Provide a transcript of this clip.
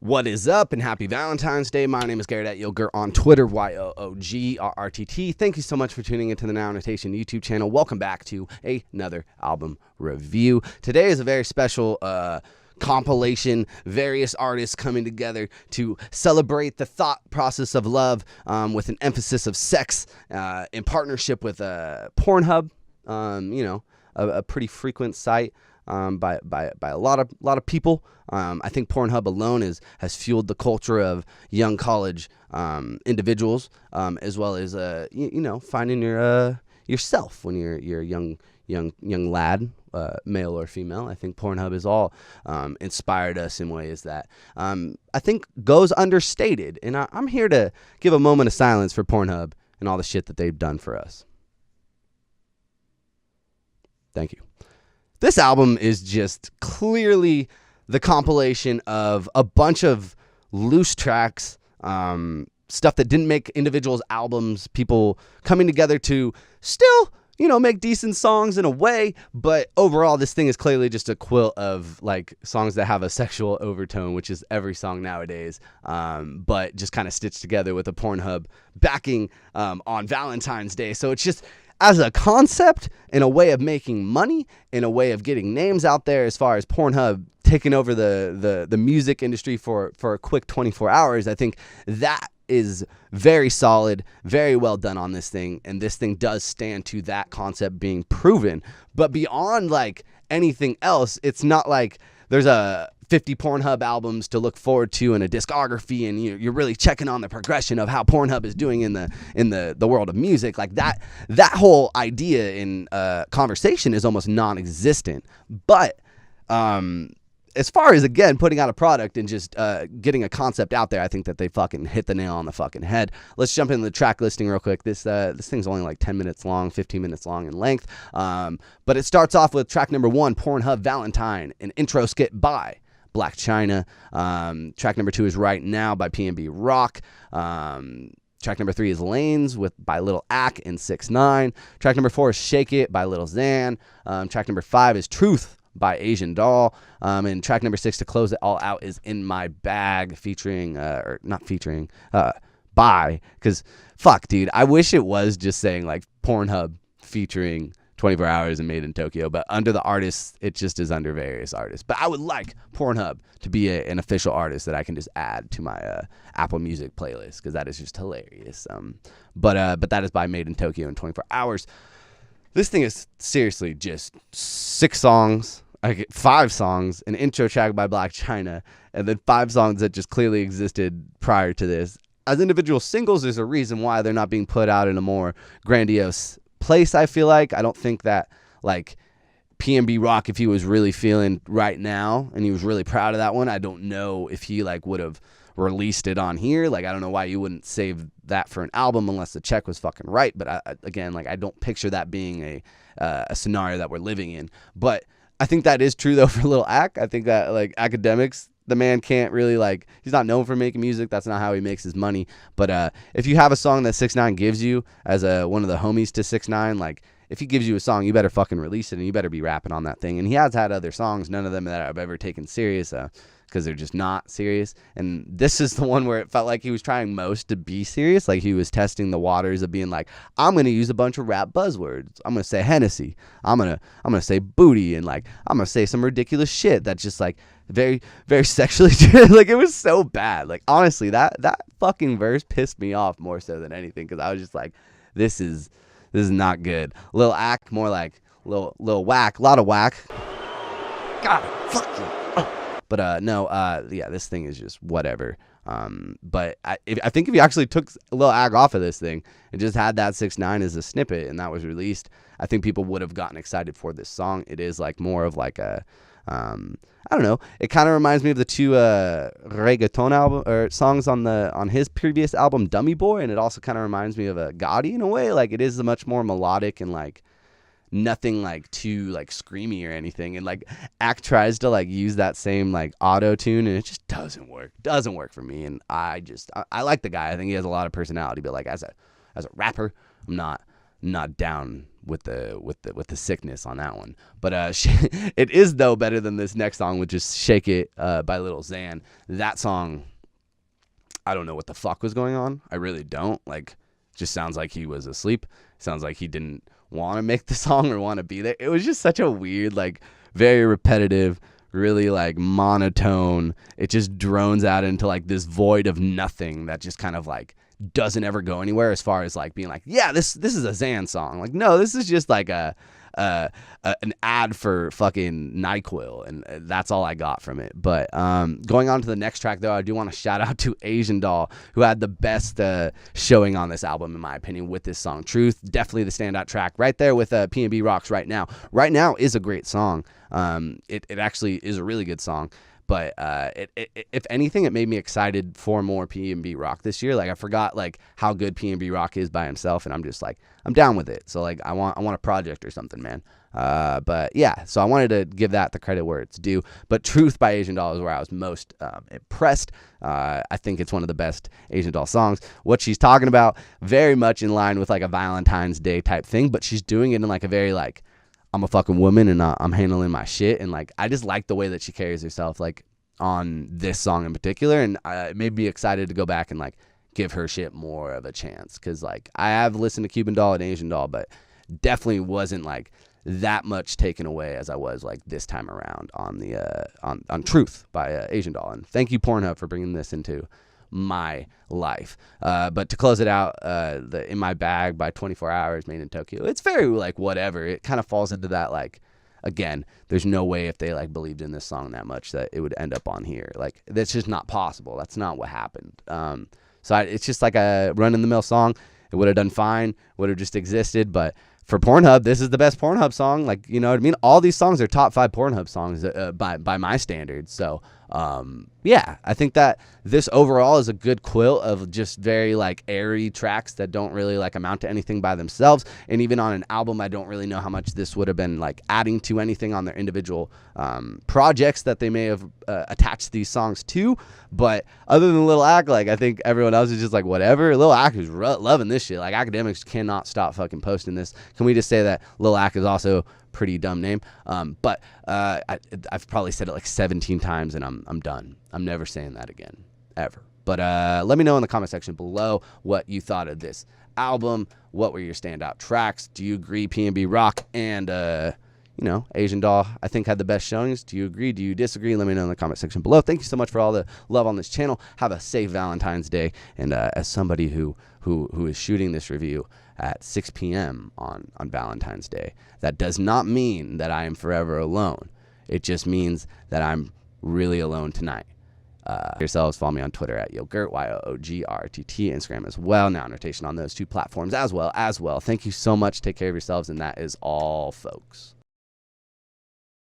What is up, and happy Valentine's Day. My name is GARRETT on Twitter, YOOGRRTT. Thank you so much for tuning into the Now Notation YouTube channel. Welcome back to another album review. Today is a very special compilation, various artists coming together to celebrate the thought process of love with an emphasis of sex in partnership with Pornhub, a pretty frequent site by a lot of people. I think Pornhub alone has fueled the culture of young college individuals, as well as finding yourself when you're a young lad, male or female. I think Pornhub has all inspired us in ways that I think goes understated, and I'm here to give a moment of silence for Pornhub and all the shit that they've done for us. Thank you. This album is just clearly the compilation of a bunch of loose tracks, stuff that didn't make individuals' albums, people coming together to still, make decent songs in a way, but overall this thing is clearly just a quilt of like songs that have a sexual overtone, which is every song nowadays, but just kind of stitched together with a Pornhub backing on Valentine's Day. So it's just, as a concept, in a way of making money, in a way of getting names out there, as far as Pornhub taking over the music industry for a quick 24 hours, I think that is very solid, very well done on this thing, and this thing does stand to that concept being proven. But beyond like anything else, it's not like there's a 50 Pornhub albums to look forward to in a discography, and you're really checking on the progression of how Pornhub is doing in the world of music. Like that whole idea in conversation is almost non-existent. But as far as, again, putting out a product and just getting a concept out there, I think that they fucking hit the nail on the fucking head. Let's jump into the track listing real quick. This thing's only like 10 minutes long, 15 minutes long in length. But it starts off with track number 1, Pornhub Valentine, an intro skit by Black China. Track number 2 is Right Now by PNB Rock. Track number 3 is Lanes by Lil Ack and 6ix9ine. Track number 4 is Shake It by Lil Xan. Track number 5 is Truth by Asian Doll. And track number 6 to close it all out is In My Bag by, because fuck, dude, I wish it was just saying like Pornhub featuring 24 Hours and Made in Tokyo, but under the artists, it just is under various artists. But I would like Pornhub to be an official artist that I can just add to my Apple Music playlist, because that is just hilarious. But that is by Made in Tokyo in 24 Hours. This thing is seriously just 6 songs. I get 5 songs, an intro track by Black China, and then 5 songs that just clearly existed prior to this. As individual singles, there's a reason why they're not being put out in a more grandiose place, I feel like. I don't think that like PNB Rock, if he was really feeling Right Now and he was really proud of that one, I don't know if he like would have released it on here. Like, I don't know why you wouldn't save that for an album unless the check was fucking right. But I don't picture that being a scenario that we're living in. But I think that is true though for Lil Ack. I think that like academics, the man can't really like, he's not known for making music. That's not how he makes his money. But if you have a song that 6ix9ine gives you as one of the homies to 6ix9ine, like if he gives you a song, you better fucking release it and you better be rapping on that thing. And he has had other songs, none of them that I've ever taken serious, because they're just not serious. And this is the one where it felt like he was trying most to be serious. Like he was testing the waters of being like, I'm going to use a bunch of rap buzzwords. I'm going to say Hennessy. I'm going to say booty. And like, I'm going to say some ridiculous shit that's just like very, very sexually. Like it was so bad. Like honestly, that fucking verse pissed me off more so than anything. Cause I was just like, this is not good. Lil Ack, more like Lil Whack, a lot of whack. God, fuck you. But this thing is just whatever. But I think if you actually took Lil Ag off of this thing and just had that 6ix9ine as a snippet and that was released, I think people would have gotten excited for this song. It is like more of like a, I don't know. It kind of reminds me of the 2 reggaeton album or songs on his previous album, Dummy Boy, and it also kind of reminds me of a Gotti in a way. Like it is a much more melodic and like nothing like too like screamy or anything, and like Act tries to like use that same like auto tune and it just doesn't work for me. And I like the guy. I think he has a lot of personality, but like as a rapper, I'm not down with the sickness on that one. But it is though better than this next song, which is "Shake It" by Lil Xan. That song, I don't know what the fuck was going on. I really don't. Like, just sounds like he was asleep. Sounds like he didn't want to make the song or want to be there. It was just such a weird, like, very repetitive, really like monotone. It just drones out into like this void of nothing that just kind of like doesn't ever go anywhere, as far as like being like, yeah, this is a Xan song. Like, no, this is just like an ad for fucking NyQuil, and that's all I got from it. But going on to the next track, though, I do want to shout out to Asian Doll, who had the best showing on this album, in my opinion, with this song. Truth, definitely the standout track, right there with P&B Rock's Right Now. Right Now is a great song. It actually is a really good song. But if anything, it made me excited for more P&B Rock this year. Like, I forgot like how good P&B Rock is by himself, and I'm just like, I'm down with it. So like, I want a project or something, man. But yeah, so I wanted to give that the credit where it's due. But Truth by Asian Doll is where I was most impressed. I think it's one of the best Asian Doll songs. What she's talking about, very much in line with like a Valentine's Day type thing, but she's doing it in like a very like, I'm a fucking woman and I'm handling my shit. And like, I just like the way that she carries herself, like on this song in particular. And it made me excited to go back and like give her shit more of a chance. Cause like, I have listened to Cuban Doll and Asian Doll, but definitely wasn't like that much taken away as I was like this time around on the, on Truth by Asian Doll. And thank you, Pornhub, for bringing this into my life. But to close it out, the In My Bag by 24 Hours, Made in Tokyo, it's very like whatever. It kind of falls into that, like, again, there's no way if they like believed in this song that much that it would end up on here. Like, that's just not possible. That's not what happened. It's just like a run-in-the-mill song. It would have done fine, would have just existed. But for Pornhub, this is the best Pornhub song. Like, you know what I mean? All these songs are top 5 Pornhub songs by my standards. So yeah, I think that this overall is a good quilt of just very like airy tracks that don't really like amount to anything by themselves. And even on an album, I don't really know how much this would have been like adding to anything on their individual projects that they may have attached these songs to. But other than Lil Ak, like, I think everyone else is just like whatever. Lil Ak is loving this shit. Like, Academics cannot stop fucking posting this. Can we just say that Lil Ak is also pretty dumb name? But I've probably said it like 17 times and I'm done. I'm never saying that again, ever. But let me know in the comment section below what you thought of this album. What were your standout tracks? Do you agree P&B Rock and you know, Asian Doll, I think, had the best showings? Do you agree? Do you disagree? Let me know in the comment section below. Thank you so much for all the love on this channel. Have a safe Valentine's Day. And as somebody who is shooting this review at 6 p.m. on Valentine's Day, that does not mean that I am forever alone. It just means that I'm really alone tonight. Yourselves, follow me on Twitter at Yoogurt, YOOGRTT, Instagram as well. Now in rotation on those 2 platforms as well. Thank you so much. Take care of yourselves, and that is all, folks.